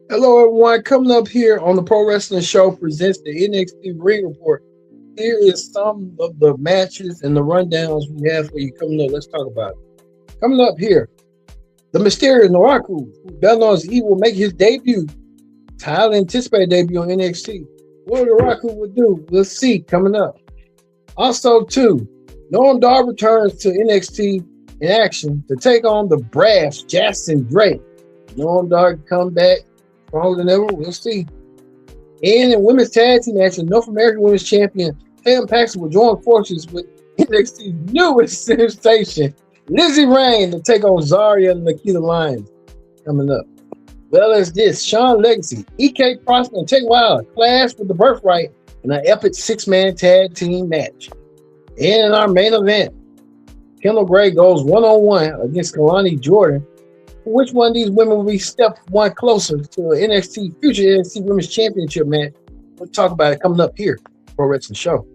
Hello, everyone. Coming up here on the Pro Wrestling Show presents the NXT Ring Report. Here is some of the matches and the rundowns we have for you coming up. Let's talk about it. Coming up here, the Mysterious Naraku, who better known as Evil, will make his debut, highly anticipated debut on NXT. What Naraku will do, we'll see coming up. Also, too, Noam Dar returns to NXT in action to take on the brash Jackson Drake. Noam Dar come back stronger than ever. We'll see. And in women's tag team action, North American Women's Champion Tam Paxton will join forces with NXT's newest sensation, Lizzie Rain, to take on Zarya and Nikita Lyons coming up. Well as this, Sean Legacy, EK Prosper, and Tate Wilder clash with the Birthright in an epic six-man tag team match. And in our main event, Kendal Grey goes one-on-one against Kelani Jordan. Which one of these women will be step one closer to an NXT future NXT Women's Championship match? We'll talk about it coming up here for Wrestling Show.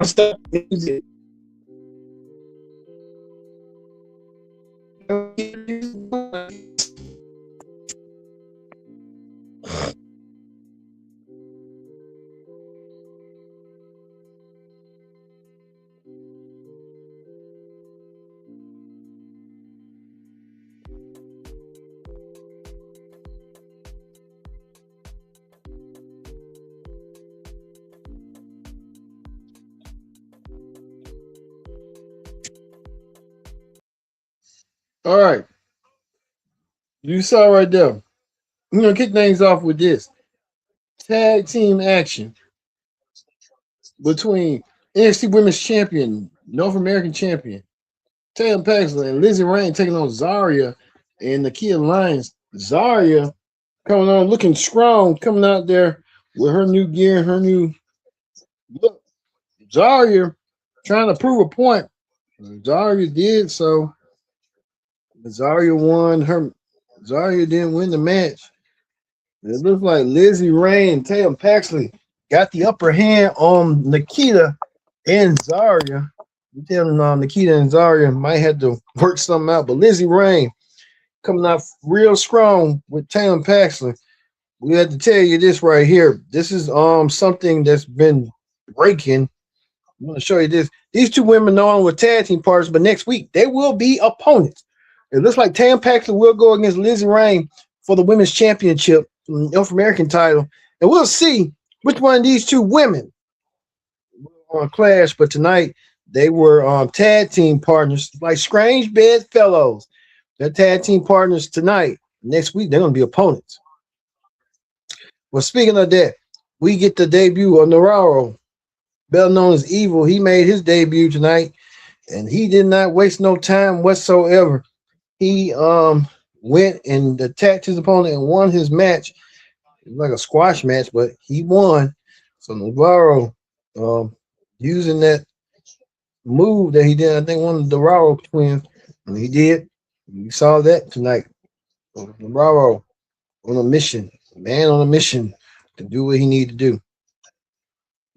Stop music. All right, you saw right there. I'm gonna kick things off with this tag team action between NXT Women's Champion, North American Champion, Tam Paxton, and Lizzie Rain taking on Zarya and Nikita Lyons. Zarya coming on looking strong, coming out there with her new gear, her new look. Zarya trying to prove a point. Zarya did so. Zarya won. Zarya didn't win the match. It looks like Lizzie Rain and Tam Paxton got the upper hand on Nikita and Zarya. I'm telling Nikita and Zarya might have to work something out, but Lizzie Rain coming out real strong with Tam Paxton. We have to tell you this right here. This is something that's been breaking. I'm going to show you this. These two women known with tag team partners, but next week they will be opponents. It looks like Tam Paxton will go against Lizzie Rain for the Women's Championship, North American title, and we'll see which one of these two women will clash. But tonight they were tag team partners, like strange bedfellows. They're tag team partners tonight. Next week they're going to be opponents. Well, speaking of that, we get the debut of Navarro, better known as Evil. He made his debut tonight, and he did not waste no time whatsoever. He went and attacked his opponent and won his match. It was like a squash match, but he won. So Navarro using that move that he did, I think one of the Navarro twins, and he did. You saw that tonight. So Navarro on a mission, man on a mission to do what he needed to do.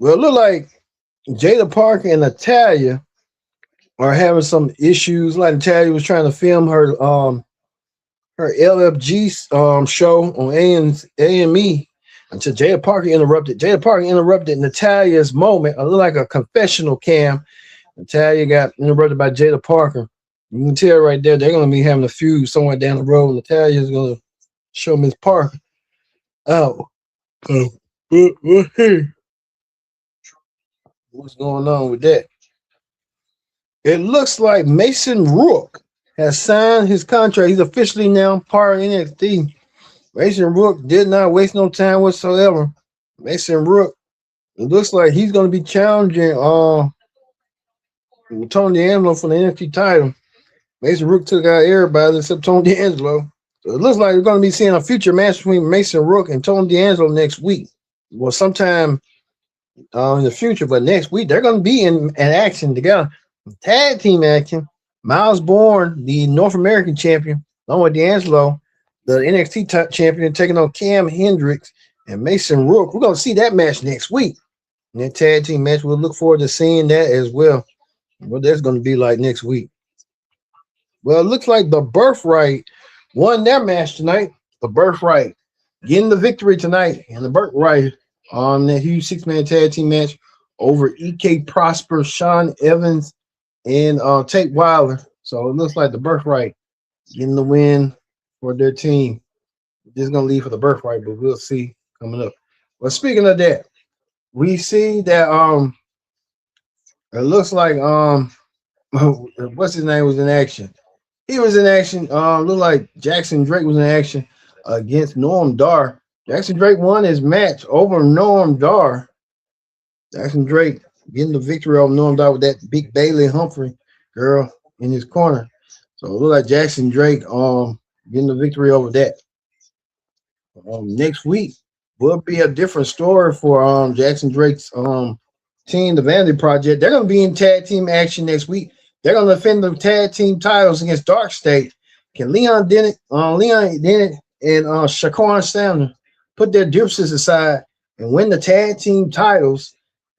Well, it looked like Jada Parker and Natalya are having some issues. Like Natalya was trying to film her LFG show on AME until Jada Parker interrupted. Jada Parker interrupted Natalya's moment. It looked like a confessional cam. Natalya got interrupted by Jada Parker. You can tell right there they're going to be having a feud somewhere down the road. Natalya's going to show Miss Parker. What's going on with that? It looks like Mason Rourke has signed his contract. He's officially now part of NXT. Mason Rourke did not waste no time whatsoever. Mason Rourke, it looks like he's going to be challenging Tony D'Angelo for the NXT title. Mason Rook took out everybody except Tony D'Angelo. So it looks like we're going to be seeing a future match between Mason Rook and Tony D'Angelo next week. Well, sometime in the future, but next week they're going to be in action together. Tag team action. Miles Bourne, the North American champion, along with D'Angelo, the NXT champion, taking on Cam Hendricks and Mason Rook. We're going to see that match next week. And that tag team match, we'll look forward to seeing that as well. What that's going to be like next week. Well, it looks like the Birthright won their match tonight. The Birthright getting the victory tonight, and the Birthright on that huge six-man tag team match over EK Prosper, Sean Evans, and Tate Wilder. So it looks like the Birthright getting the win for their team. Just gonna leave for the Birthright, but we'll see coming up. Well, speaking of that, we see that it looks like what's his name was in action. He was in action. Looked like Jackson Drake was in action against Norm Dar. Jackson Drake won his match over Norm Dar. Jackson Drake getting the victory over Norm Dar with that big Bailey Humphrey girl in his corner. So it looked like Jackson Drake getting the victory over that. Next week will be a different story for Jackson Drake's team, the Vanity Project. They're going to be in tag team action next week. They're going to defend the tag team titles against Dark State. Can Leon Dennett and Shaquan Sanders put their differences aside and win the tag team titles?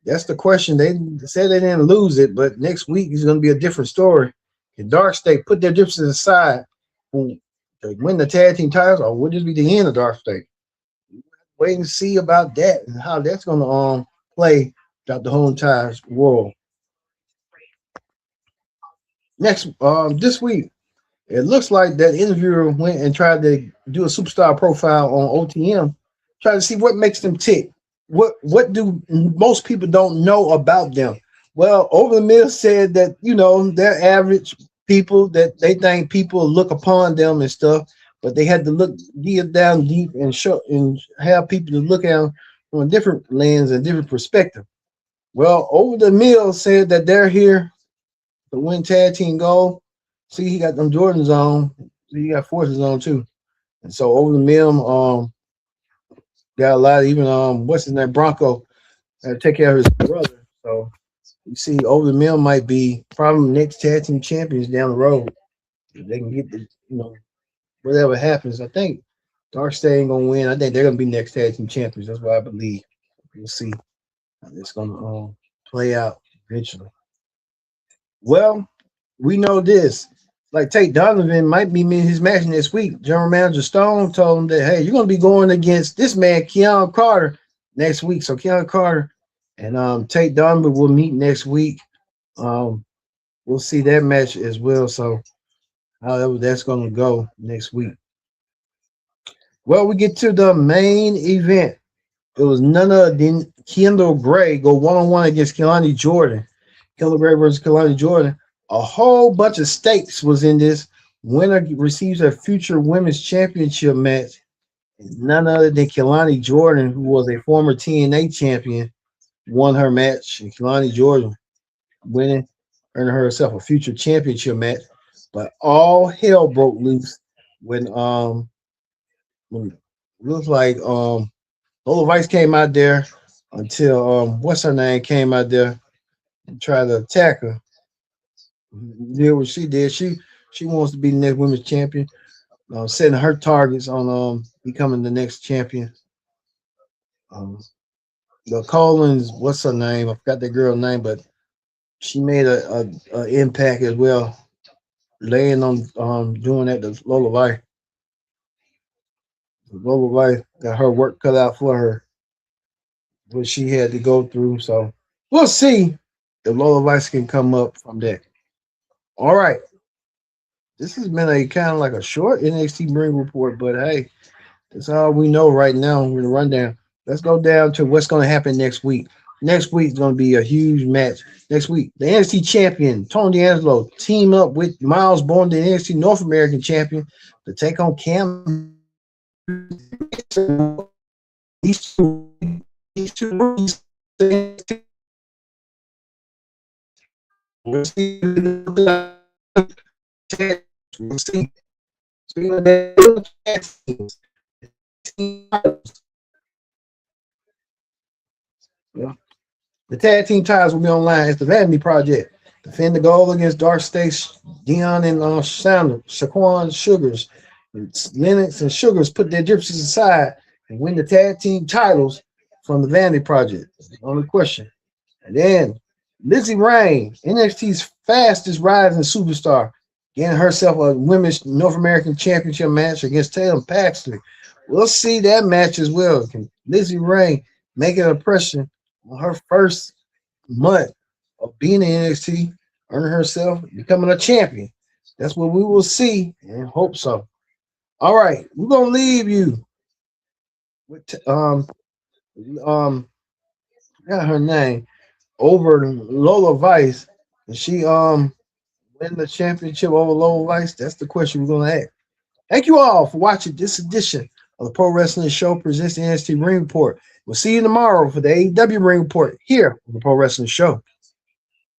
That's the question. They said they didn't lose it, but next week is going to be a different story. Can Dark State put their differences aside and win the tag team titles, or would this be the end of Dark State? Wait and see about that and how that's going to play throughout the whole entire world. Next, this week, it looks like that interviewer went and tried to do a superstar profile on OTM, try to see what makes them tick. What do most people don't know about them? Well, Over the Mill said that, they're average people, that they think people look upon them and stuff, but they had to dig down deep and show and have people to look at them from a different lens and different perspective. Well, Over the Mill said that they're here to win tag team gold. See, he got them Jordans on. See, he got forces on too. And so Over the Mill got a lot of even what's his name, Bronco, take care of his brother. So you see, Over the Mill might be probably next tag team champions down the road. If they can get the, whatever happens. I think Dark State ain't gonna win. I think they're gonna be next tag team champions. That's what I believe. We'll see how it's gonna play out eventually. Well, we know this. Like Tate Donovan might be in his match next week. General Manager Stone told him that, hey, you're going to be going against this man, Keon Carter, next week. So Keon Carter and Tate Donovan will meet next week. We'll see that match as well. So however that's going to go next week. Well, we get to the main event. It was none other than Kendal Grey go one-on-one against Kelani Jordan. Kendal Grey versus Kelani Jordan. A whole bunch of stakes was in this. Winner receives a future women's championship match. None other than Kelani Jordan, who was a former TNA champion, won her match. And Kelani Jordan winning, earning herself a future championship match. But all hell broke loose when it looks like Lola Vice came out there until what's her name came out there and tried to attack her. Did what she did. She wants to be the next women's champion, setting her targets on becoming the next champion. The Collins, what's her name? I forgot that girl's name, but she made a impact as well, laying on doing that to Lola Vice. Lola Vice got her work cut out for her, what she had to go through. So we'll see if Lola Vice can come up from that. All right. This has been a kind of like a short NXT Ring Report, but hey, that's all we know right now. We're going to run down. Let's go down to what's going to happen next week. Next week is going to be a huge match. Next week, the NXT champion, Tony D'Angelo, team up with Miles Bourne, the NXT North American champion, to take on Cam. These two We'll see. We'll see. Speaking of that, yeah. The tag team titles will be online. It's the Vanity Project. Defend the gold against Dark Stace, Dion and Shaquan Sugars. And Lennox and Sugars put their differences aside and win the tag team titles from the Vanity Project. That's the only question. And then Izzi Dame, NXT's fastest rising superstar, getting herself a women's North American Championship match against Taylor Paxley. We'll see that match as well. Can Izzi Dame make an impression on her first month of being in NXT, earning herself, becoming a champion? That's what we will see and hope so. All right, we're gonna leave you with got her name over Lola Vice, and she win the championship over Lola Vice. That's the question we're gonna ask. Thank you all for watching this edition of the Pro Wrestling Show presents the NXT Ring Report. We'll see you tomorrow for the AEW Ring Report here on the Pro Wrestling Show.